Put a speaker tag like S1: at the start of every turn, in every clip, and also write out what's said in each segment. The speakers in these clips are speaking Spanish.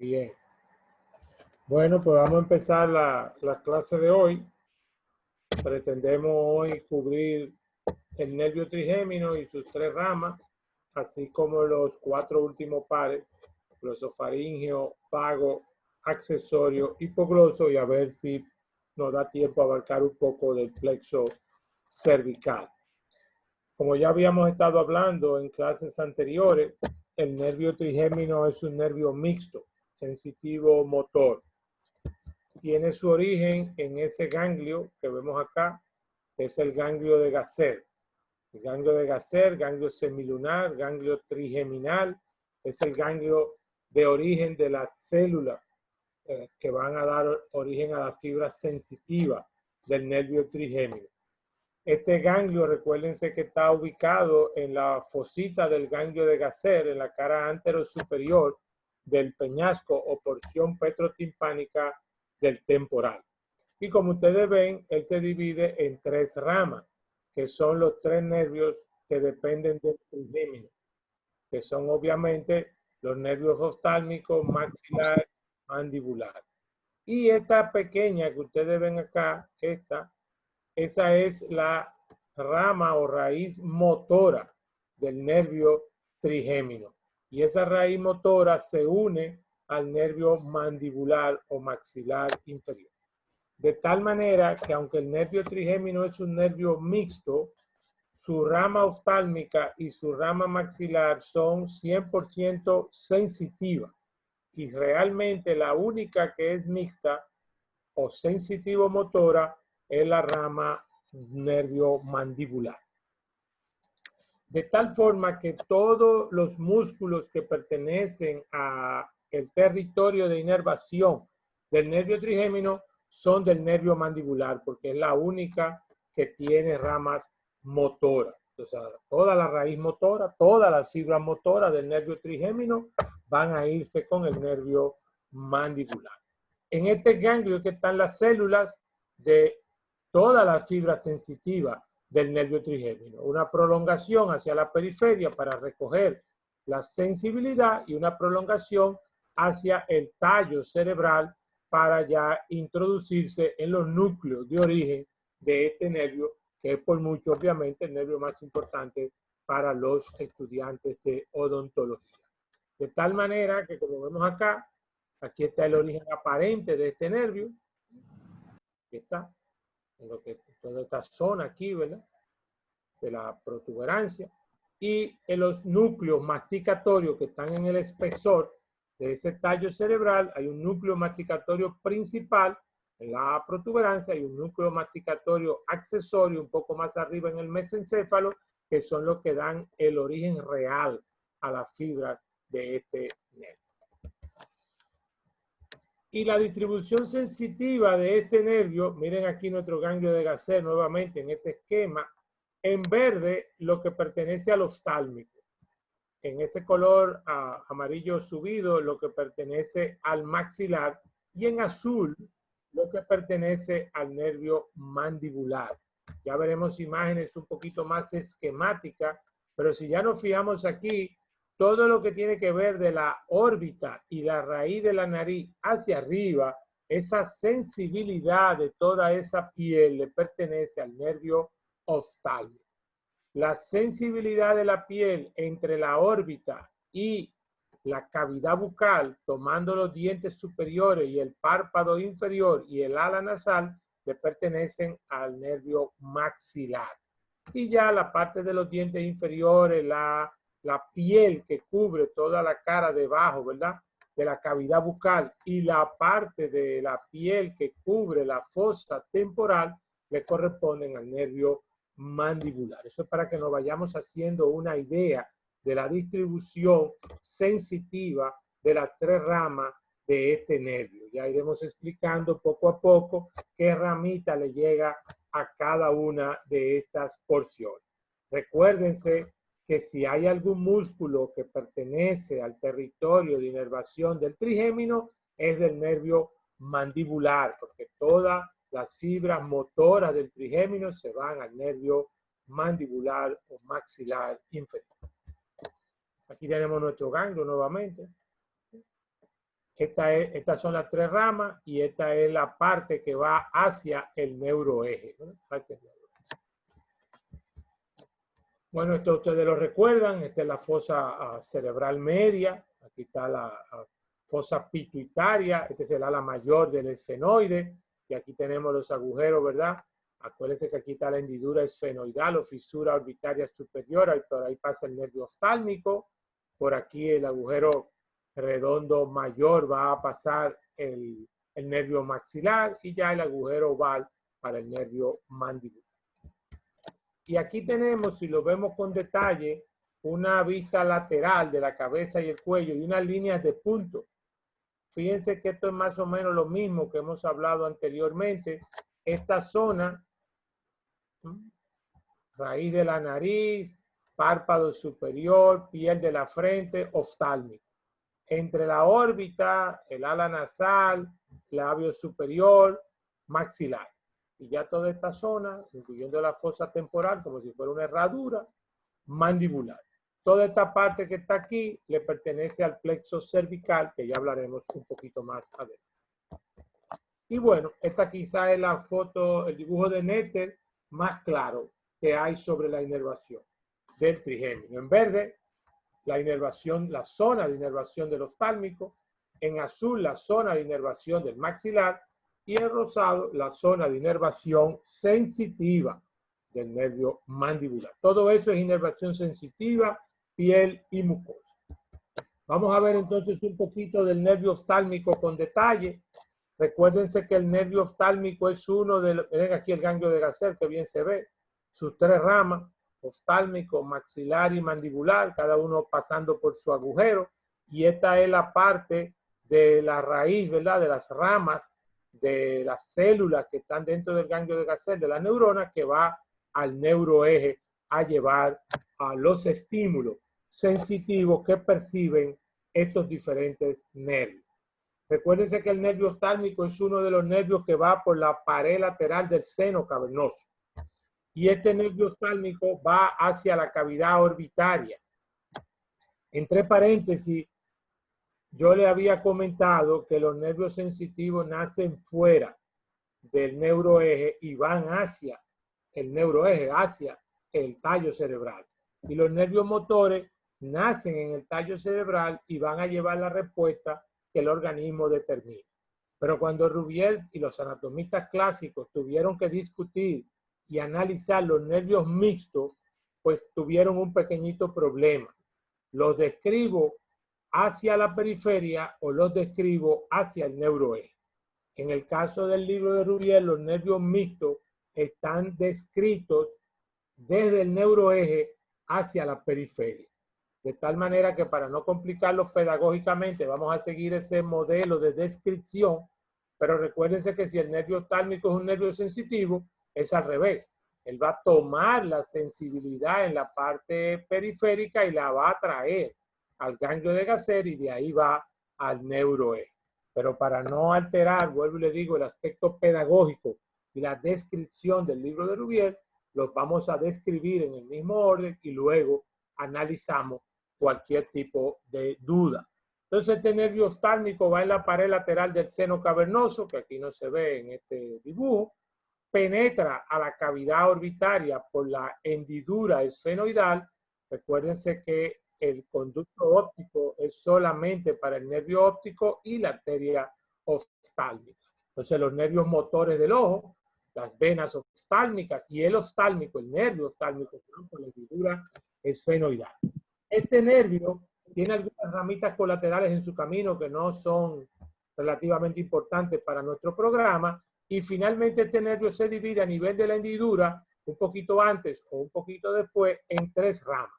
S1: Bien. Bueno, pues vamos a empezar la clase de hoy. Pretendemos hoy cubrir el nervio trigémino y sus tres ramas, así como los cuatro últimos pares, glosofaringeo, vago, accesorio, hipogloso, y a ver si nos da tiempo a abarcar un poco del plexo cervical. Como ya habíamos estado hablando en clases anteriores, el nervio trigémino es un nervio mixto, sensitivo motor. Tiene su origen en ese ganglio que vemos acá, que es el ganglio de Gasser. El ganglio de Gasser, ganglio semilunar, ganglio trigeminal, es el ganglio de origen de las células que van a dar origen a la fibra sensitiva del nervio trigémino. Este ganglio, recuérdense que está ubicado en la fosita del ganglio de Gasser, en la cara anterosuperior del peñasco o porción petrotimpánica del temporal. Y como ustedes ven, él se divide en tres ramas, que son los tres nervios que dependen del trigémino, que son obviamente los nervios oftálmicos, maxilar, mandibular. Y esta pequeña que ustedes ven acá, esa es la rama o raíz motora del nervio trigémino. Y esa raíz motora se une al nervio mandibular o maxilar inferior. De tal manera que aunque el nervio trigémino es un nervio mixto, su rama oftálmica y su rama maxilar son 100% sensitivas. Y realmente la única que es mixta o sensitivo motora es la rama nervio mandibular. De tal forma que todos los músculos que pertenecen al territorio de inervación del nervio trigémino son del nervio mandibular, porque es la única que tiene ramas motoras. O sea, toda la raíz motora, todas las fibras motoras del nervio trigémino van a irse con el nervio mandibular. En este ganglio que están las células de todas las fibras sensitivas del nervio trigémino. Una prolongación hacia la periferia para recoger la sensibilidad y una prolongación hacia el tallo cerebral para ya introducirse en los núcleos de origen de este nervio, que es por mucho obviamente el nervio más importante para los estudiantes de odontología. De tal manera que, como vemos acá, aquí está el origen aparente de este nervio. Aquí está, en lo que toda esta zona aquí, ¿verdad? De la protuberancia. Y en los núcleos masticatorios que están en el espesor de ese tallo cerebral, hay un núcleo masticatorio principal en la protuberancia y un núcleo masticatorio accesorio un poco más arriba en el mesencéfalo, que son los que dan el origen real a la fibra de este nervio. Y la distribución sensitiva de este nervio, miren aquí nuestro ganglio de Gasser nuevamente en este esquema, en verde lo que pertenece al oftálmico, en ese color amarillo subido lo que pertenece al maxilar y en azul lo que pertenece al nervio mandibular. Ya veremos imágenes un poquito más esquemáticas, pero si ya nos fijamos aquí, todo lo que tiene que ver de la órbita y la raíz de la nariz hacia arriba, esa sensibilidad de toda esa piel le pertenece al nervio oftálmico. La sensibilidad de la piel entre la órbita y la cavidad bucal, tomando los dientes superiores y el párpado inferior y el ala nasal, le pertenecen al nervio maxilar. Y ya la parte de los dientes inferiores, la piel que cubre toda la cara debajo, ¿verdad? De la cavidad bucal y la parte de la piel que cubre la fosa temporal, le corresponden al nervio mandibular. Eso es para que nos vayamos haciendo una idea de la distribución sensitiva de las tres ramas de este nervio. Ya iremos explicando poco a poco qué ramita le llega a cada una de estas porciones. Recuérdense que si hay algún músculo que pertenece al territorio de inervación del trigémino, es del nervio mandibular, porque todas las fibras motoras del trigémino se van al nervio mandibular o maxilar inferior. Aquí tenemos nuestro ganglio nuevamente. Estas son las tres ramas y esta es la parte que va hacia el neuroeje, ¿no? Bueno, esto ustedes lo recuerdan, esta es la fosa cerebral media, aquí está la fosa pituitaria, este es el ala mayor del esfenoide, y aquí tenemos los agujeros, ¿verdad? Acuérdense que aquí está la hendidura esfenoidal o fisura orbitaria superior, y por ahí pasa el nervio oftálmico, por aquí el agujero redondo mayor va a pasar el nervio maxilar y ya el agujero oval para el nervio mandibular. Y aquí tenemos, si lo vemos con detalle, una vista lateral de la cabeza y el cuello y unas líneas de punto. Fíjense que esto es más o menos lo mismo que hemos hablado anteriormente. Esta zona, raíz de la nariz, párpado superior, piel de la frente, oftálmico. Entre la órbita, el ala nasal, labio superior, maxilar. Y ya toda esta zona, incluyendo la fosa temporal, como si fuera una herradura, mandibular. Toda esta parte que está aquí le pertenece al plexo cervical, que ya hablaremos un poquito más adelante. Y bueno, esta quizá es la foto, el dibujo de Netter más claro que hay sobre la inervación del trigémino. En verde, la inervación, la zona de inervación del oftálmico. En azul, la zona de inervación del maxilar. Y en rosado, la zona de inervación sensitiva del nervio mandibular. Todo eso es inervación sensitiva, piel y mucosa. Vamos a ver entonces un poquito del nervio oftálmico con detalle. Recuérdense que el nervio oftálmico es uno de los, miren aquí el ganglio de Gasser, que bien se ve, sus tres ramas, oftálmico, maxilar y mandibular, cada uno pasando por su agujero. Y esta es la parte de la raíz, ¿verdad? De las ramas, de las células que están dentro del ganglio de Gasser, de las neuronas, que va al neuroeje a llevar a los estímulos sensitivos que perciben estos diferentes nervios. Recuérdense que el nervio oftálmico es uno de los nervios que va por la pared lateral del seno cavernoso. Y este nervio oftálmico va hacia la cavidad orbitaria. Entre paréntesis, yo le había comentado que los nervios sensitivos nacen fuera del neuroeje y van hacia el neuroeje, hacia el tallo cerebral. Y los nervios motores nacen en el tallo cerebral y van a llevar la respuesta que el organismo determina. Pero cuando Rubiel y los anatomistas clásicos tuvieron que discutir y analizar los nervios mixtos, pues tuvieron un pequeñito problema. ¿Los describo hacia la periferia o los describo hacia el neuroeje? En el caso del libro de Rubiel, los nervios mixtos están descritos desde el neuroeje hacia la periferia. De tal manera que para no complicarlo pedagógicamente, vamos a seguir ese modelo de descripción, pero recuérdense que si el nervio oftálmico es un nervio sensitivo, es al revés. Él va a tomar la sensibilidad en la parte periférica y la va a traer al ganglio de Gasser y de ahí va al neuroeje. Pero para no alterar, vuelvo y le digo, el aspecto pedagógico y la descripción del libro de Rubiel, los vamos a describir en el mismo orden y luego analizamos cualquier tipo de duda. Entonces este nervio oftálmico va en la pared lateral del seno cavernoso, que aquí no se ve en este dibujo, penetra a la cavidad orbitaria por la hendidura esfenoidal. Recuérdense que el conducto óptico es solamente para el nervio óptico y la arteria oftálmica. Entonces los nervios motores del ojo, las venas oftálmicas y el oftálmico, el nervio oftálmico, por la hendidura esfenoidal. Este nervio tiene algunas ramitas colaterales en su camino que no son relativamente importantes para nuestro programa. Y finalmente este nervio se divide a nivel de la hendidura, un poquito antes o un poquito después, en tres ramas,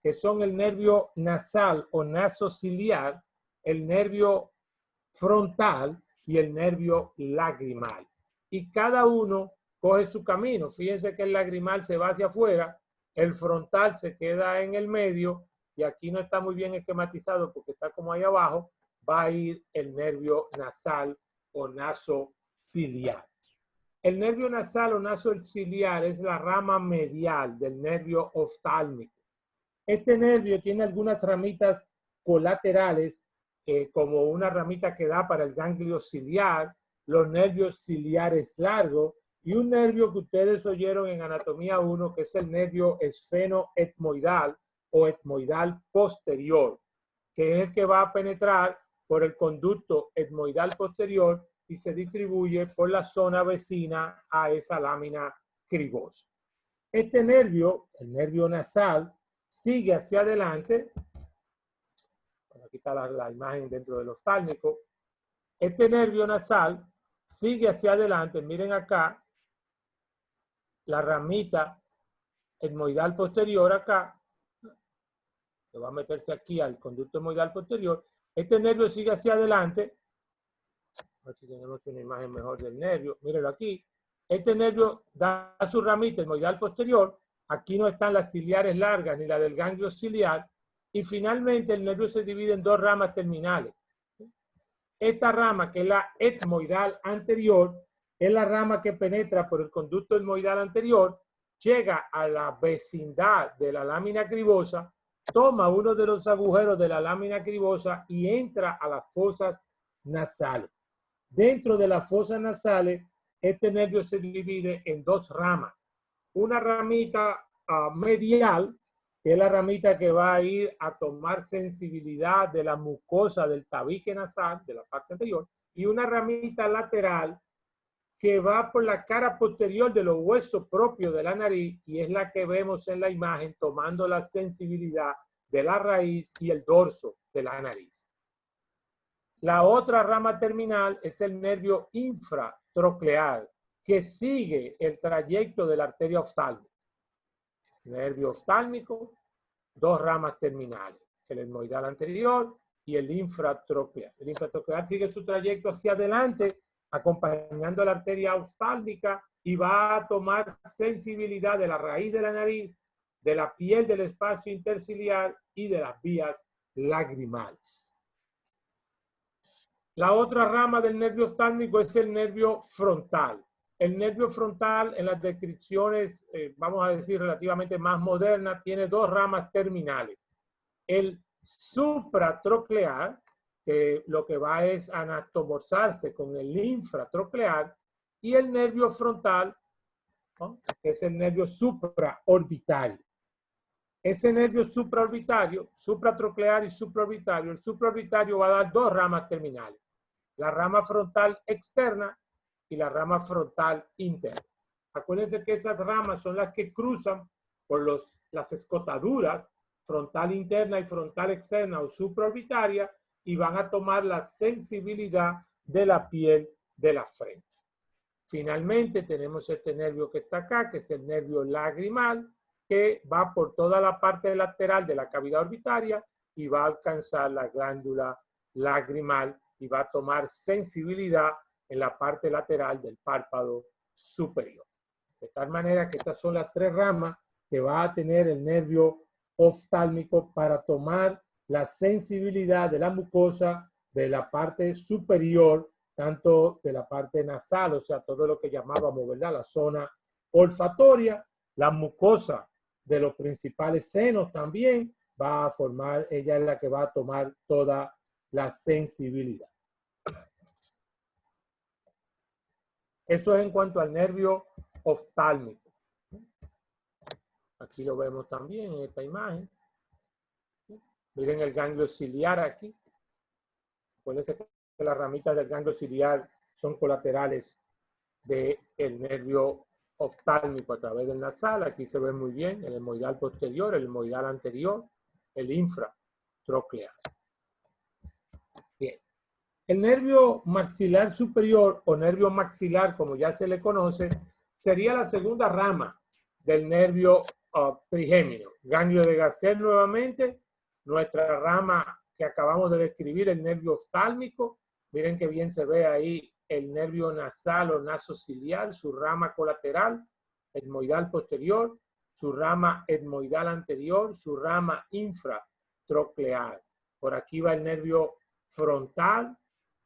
S1: que son el nervio nasal o nasociliar, el nervio frontal y el nervio lagrimal. Y cada uno coge su camino. Fíjense que el lagrimal se va hacia afuera, el frontal se queda en el medio y aquí no está muy bien esquematizado porque está como ahí abajo, va a ir el nervio nasal o nasociliar. El nervio nasal o nasociliar es la rama medial del nervio oftálmico. Este nervio tiene algunas ramitas colaterales como una ramita que da para el ganglio ciliar, los nervios ciliares largos y un nervio que ustedes oyeron en anatomía 1, que es el nervio esfenoetmoidal o etmoidal posterior, que es el que va a penetrar por el conducto etmoidal posterior y se distribuye por la zona vecina a esa lámina cribosa. Este nervio, el nervio nasal, sigue hacia adelante. Aquí está la imagen dentro del oftálmico. Este nervio nasal sigue hacia adelante. Miren acá, la ramita etmoidal posterior acá, que va a meterse aquí al conducto etmoidal posterior. Este nervio sigue hacia adelante. A ver si tenemos una imagen mejor del nervio. Mírenlo aquí. Este nervio da su ramita etmoidal posterior. Aquí no están las ciliares largas ni la del ganglio ciliar. Y finalmente el nervio se divide en dos ramas terminales. Esta rama, que es la etmoidal anterior, es la rama que penetra por el conducto etmoidal anterior, llega a la vecindad de la lámina cribosa, toma uno de los agujeros de la lámina cribosa y entra a las fosas nasales. Dentro de las fosas nasales, este nervio se divide en dos ramas. Una ramita medial, que es la ramita que va a ir a tomar sensibilidad de la mucosa del tabique nasal, de la parte anterior, y una ramita lateral que va por la cara posterior de los huesos propios de la nariz y es la que vemos en la imagen tomando la sensibilidad de la raíz y el dorso de la nariz. La otra rama terminal es el nervio infratroclear, que sigue el trayecto de la arteria oftálmica. Nervio oftálmico, dos ramas terminales, el etmoidal anterior y el infratroclear. El infratroclear sigue su trayecto hacia adelante, acompañando la arteria oftálmica y va a tomar sensibilidad de la raíz de la nariz, de la piel del espacio interciliar y de las vías lagrimales. La otra rama del nervio oftálmico es el nervio frontal. El nervio frontal, en las descripciones, vamos a decir, relativamente más modernas, tiene dos ramas terminales. El supratroclear, que lo que va es anastomorzarse con el infratroclear, y el nervio frontal, ¿no?, que es el nervio supraorbitario. Ese nervio supraorbitario, supratroclear y supraorbitario, el supraorbitario va a dar dos ramas terminales. La rama frontal externa y la rama frontal interna. Acuérdense que esas ramas son las que cruzan por las escotaduras frontal interna y frontal externa o supraorbitaria y van a tomar la sensibilidad de la piel de la frente. Finalmente tenemos este nervio que está acá, que es el nervio lagrimal, que va por toda la parte lateral de la cavidad orbitaria y va a alcanzar la glándula lagrimal y va a tomar sensibilidad en la parte lateral del párpado superior. De tal manera que estas son las tres ramas que va a tener el nervio oftálmico para tomar la sensibilidad de la mucosa de la parte superior, tanto de la parte nasal, o sea, todo lo que llamábamos, ¿verdad?, la zona olfatoria, la mucosa de los principales senos también va a formar, ella es la que va a tomar toda la sensibilidad. Eso es en cuanto al nervio oftálmico. Aquí lo vemos también en esta imagen. Miren el ganglio ciliar aquí. Acuérdense que las ramitas del ganglio ciliar son colaterales del nervio oftálmico a través del nasal. Aquí se ve muy bien el etmoidal posterior, el etmoidal anterior, el infratroclear. Bien. El nervio maxilar superior o nervio maxilar, como ya se le conoce, sería la segunda rama del nervio trigémino. Ganglio de Gasser nuevamente, nuestra rama que acabamos de describir, el nervio oftálmico. Miren que bien se ve ahí el nervio nasal o nasociliar, su rama colateral, etmoidal posterior, su rama etmoidal anterior, su rama infratroclear. Por aquí va el nervio frontal,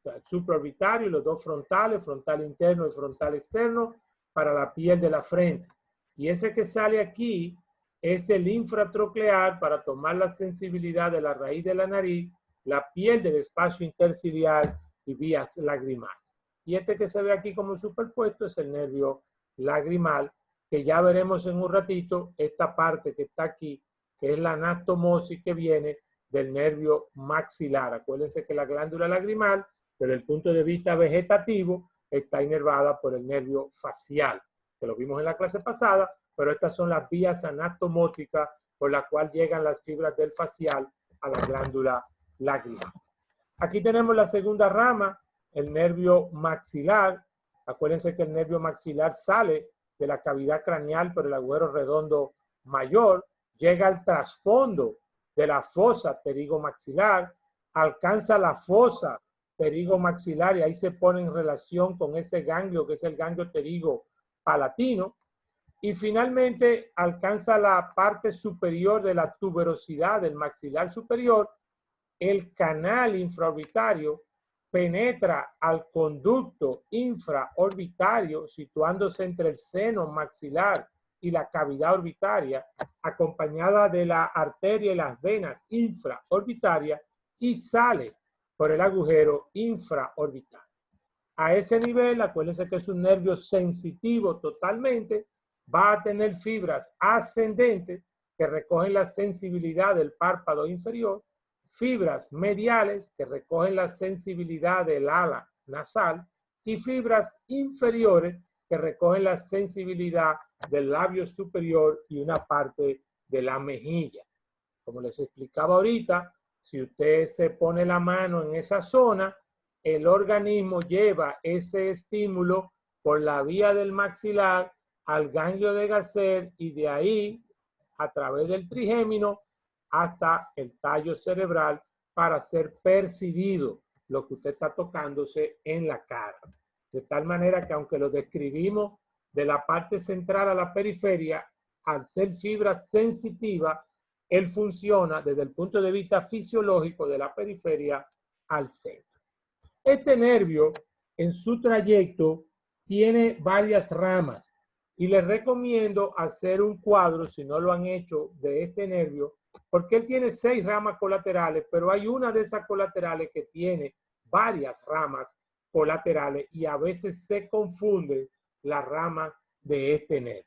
S1: el supraorbitario, los dos frontales, frontal interno y frontal externo, para la piel de la frente. Y ese que sale aquí es el infratroclear para tomar la sensibilidad de la raíz de la nariz, la piel del espacio interciliar y vías lagrimales. Y este que se ve aquí como superpuesto es el nervio lagrimal, que ya veremos en un ratito esta parte que está aquí, que es la anastomosis que viene del nervio maxilar. Acuérdense que la glándula lagrimal, desde el punto de vista vegetativo, está inervada por el nervio facial, que lo vimos en la clase pasada, pero estas son las vías anatomóticas por las cuales llegan las fibras del facial a la glándula lagrimal. Aquí tenemos la segunda rama, el nervio maxilar. Acuérdense que el nervio maxilar sale de la cavidad craneal por el agujero redondo mayor, llega al trasfondo de la fosa pterigomaxilar, alcanza la fosa pterigomaxilar y ahí se pone en relación con ese ganglio que es el ganglio pterigopalatino, y finalmente alcanza la parte superior de la tuberosidad del maxilar superior. El canal infraorbitario penetra al conducto infraorbitario situándose entre el seno maxilar y la cavidad orbitaria, acompañada de la arteria y las venas infraorbitarias, y sale por el agujero infraorbital. A ese nivel, acuérdense que es un nervio sensitivo totalmente, va a tener fibras ascendentes que recogen la sensibilidad del párpado inferior, fibras mediales que recogen la sensibilidad del ala nasal y fibras inferiores que recogen la sensibilidad del labio superior y una parte de la mejilla. Como les explicaba ahorita, si usted se pone la mano en esa zona, el organismo lleva ese estímulo por la vía del maxilar al ganglio de Gasser y de ahí a través del trigémino hasta el tallo cerebral para ser percibido lo que usted está tocándose en la cara. De tal manera que aunque lo describimos de la parte central a la periferia, al ser fibra sensitiva, él funciona desde el punto de vista fisiológico de la periferia al centro. Este nervio en su trayecto tiene varias ramas y les recomiendo hacer un cuadro, si no lo han hecho, de este nervio, porque él tiene 6 ramas colaterales, pero hay una de esas colaterales que tiene varias ramas colaterales y a veces se confunden las ramas de este nervio.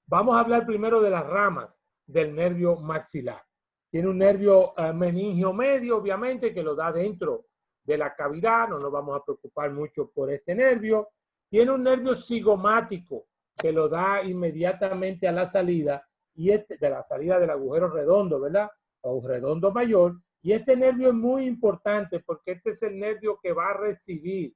S1: Vamos a hablar primero de las ramas del nervio maxilar. Tiene un nervio meningio medio, obviamente, que lo da dentro de la cavidad. No nos vamos a preocupar mucho por este nervio. Tiene un nervio cigomático que lo da inmediatamente a la salida, y de la salida del agujero redondo, ¿verdad? O redondo mayor. Y este nervio es muy importante porque este es el nervio que va a recibir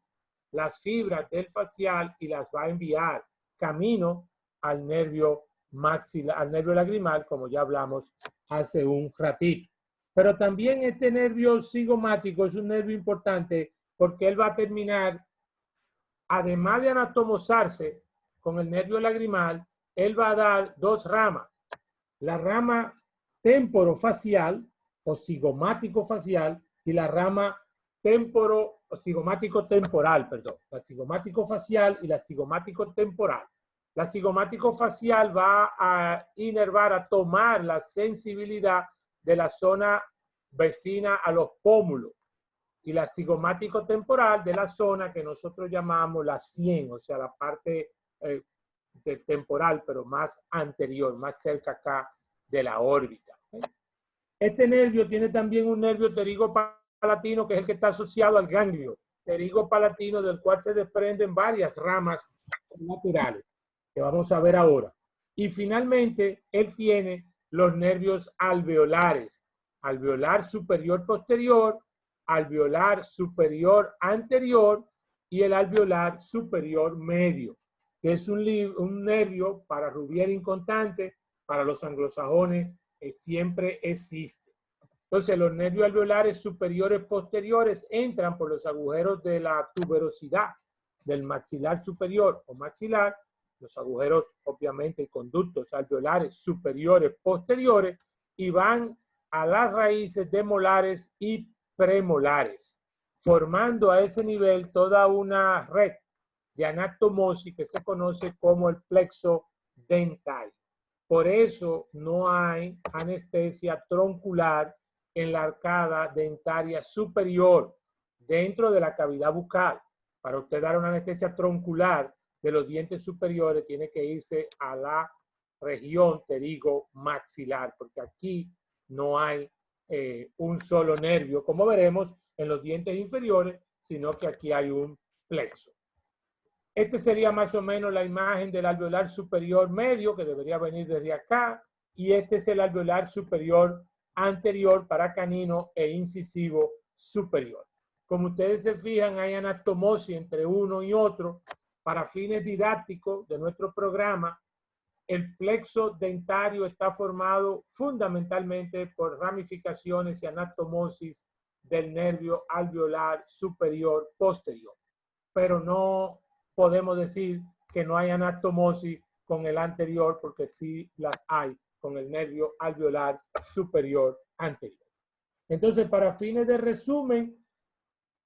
S1: las fibras del facial y las va a enviar camino al nervio maxilar, al nervio lagrimal, como ya hablamos hace un ratito. Pero también este nervio cigomático es un nervio importante porque él va a terminar, además de anatomosarse con el nervio lagrimal, él va a dar 2 ramas. La rama temporofacial o cigomático facial y la rama cigomático temporal, perdón. La cigomático facial y la cigomático temporal. La cigomático facial va a inervar, a tomar la sensibilidad de la zona vecina a los pómulos, y la cigomático temporal de la zona que nosotros llamamos la sien, o sea, la parte temporal, pero más anterior, más cerca acá de la órbita. Este nervio tiene también un nervio pterigopalatino, que es el que está asociado al ganglio pterigopalatino, del cual se desprenden varias ramas laterales, que vamos a ver ahora. Y finalmente, él tiene los nervios alveolares, alveolar superior posterior, alveolar superior anterior y el alveolar superior medio, que es un nervio para Rubier inconstante, para los anglosajones siempre existe. Entonces, los nervios alveolares superiores posteriores entran por los agujeros de la tuberosidad del maxilar superior o maxilar, los agujeros obviamente y conductos alveolares superiores posteriores, y van a las raíces de molares y premolares, formando a ese nivel toda una red de anastomosis que se conoce como el plexo dental. Por eso no hay anestesia troncular en la arcada dentaria superior, dentro de la cavidad bucal. Para usted dar una anestesia troncular de los dientes superiores, tiene que irse a la región pterigo-maxilar, porque aquí no hay un solo nervio, como veremos en los dientes inferiores, sino que aquí hay un plexo. Este sería más o menos la imagen del alveolar superior medio, que debería venir desde acá, y este es el alveolar superior anterior para canino e incisivo superior. Como ustedes se fijan, hay anastomosis entre uno y otro. Para fines didácticos de nuestro programa, el plexo dentario está formado fundamentalmente por ramificaciones y anastomosis del nervio alveolar superior posterior, pero no podemos decir que no hay anastomosis con el anterior, porque sí las hay con el nervio alveolar superior anterior. Entonces, para fines de resumen,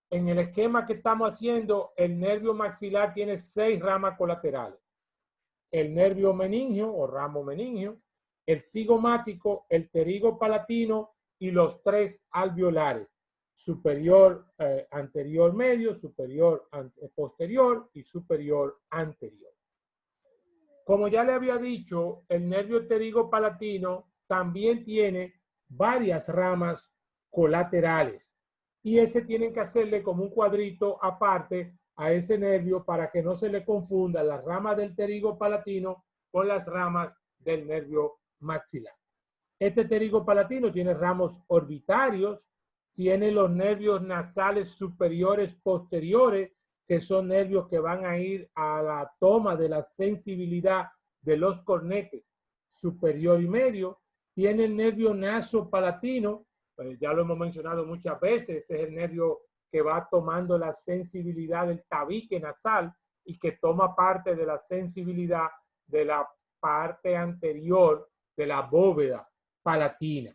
S1: en el esquema que estamos haciendo, el nervio maxilar tiene 6 ramas colaterales. El nervio meningio o ramo meningio, el cigomático, el pterigo palatino y los 3 alveolares: superior anterior medio, superior posterior y superior anterior. Como ya le había dicho, el nervio pterigo palatino también tiene varias ramas colaterales, y ese tienen que hacerle como un cuadrito aparte a ese nervio para que no se le confunda las ramas del pterigo palatino con las ramas del nervio maxilar. Este pterigo palatino tiene ramos orbitarios, tiene los nervios nasales superiores posteriores, que son nervios que van a ir a la toma de la sensibilidad de los cornetes superior y medio. Tiene el nervio nasopalatino, ya lo hemos mencionado muchas veces, ese es el nervio que va tomando la sensibilidad del tabique nasal y que toma parte de la sensibilidad de la parte anterior de la bóveda palatina.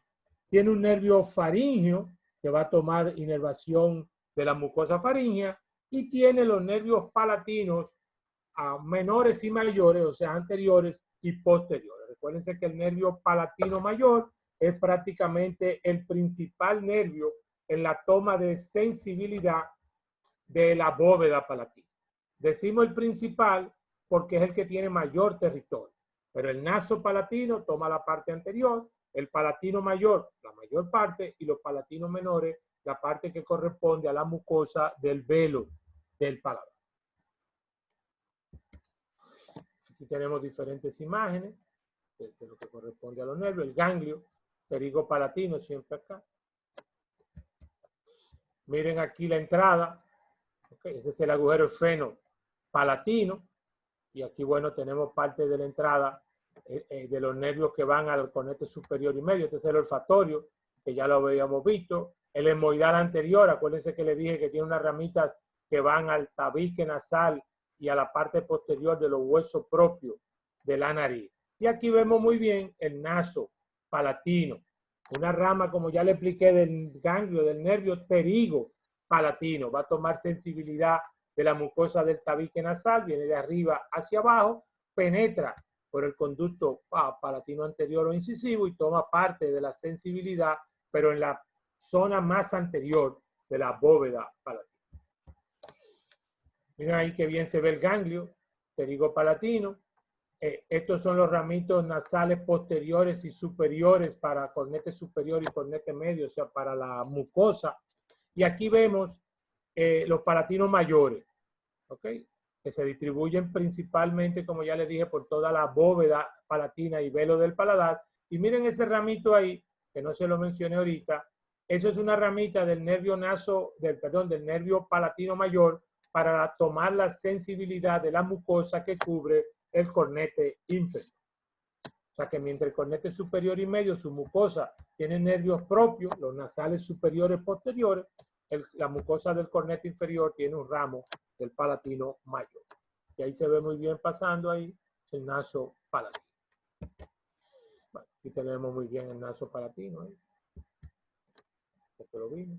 S1: Tiene un nervio faríngeo que va a tomar inervación de la mucosa faríngea, y tiene los nervios palatinos menores y mayores, o sea, anteriores y posteriores. Recuérdense que el nervio palatino mayor es prácticamente el principal nervio en la toma de sensibilidad de la bóveda palatina. Decimos el principal porque es el que tiene mayor territorio, pero el nasopalatino toma la parte anterior, el palatino mayor la mayor parte, y los palatinos menores la parte que corresponde a la mucosa del velo del paladar. Aquí tenemos diferentes imágenes de lo que corresponde a los nervios. El ganglio pterigo palatino siempre acá. Miren aquí la entrada. Okay, ese es el agujero esfeno palatino. Y aquí, bueno, tenemos parte de la entrada de los nervios que van al cornete superior y medio. Este es el olfatorio, que ya lo habíamos visto. El hemoidal anterior, acuérdense que le dije que tiene unas ramitas que van al tabique nasal y a la parte posterior de los huesos propios de la nariz. Y aquí vemos muy bien el naso palatino, una rama, como ya le expliqué, del ganglio, del nervio pterigo palatino. Va a tomar sensibilidad de la mucosa del tabique nasal, viene de arriba hacia abajo, penetra por el conducto palatino anterior o incisivo y toma parte de la sensibilidad, pero en la zona más anterior de la bóveda palatina. Miren ahí que bien se ve el ganglio pterigo palatino. Estos son los ramitos nasales posteriores y superiores para cornete superior y cornete medio, o sea, para la mucosa. Y aquí vemos los palatinos mayores, ¿ok? Que se distribuyen principalmente, como ya les dije, por toda la bóveda palatina y velo del paladar. Y miren ese ramito ahí, que no se lo mencioné ahorita. Eso es una ramita del nervio del nervio palatino mayor, para tomar la sensibilidad de la mucosa que cubre el cornete inferior. O sea que mientras el cornete superior y medio, su mucosa, tiene nervios propios, los nasales superiores y posteriores, la mucosa del cornete inferior tiene un ramo del palatino mayor. Y ahí se ve muy bien pasando ahí el naso palatino. Bueno, aquí tenemos muy bien el naso palatino. Esto lo vimos.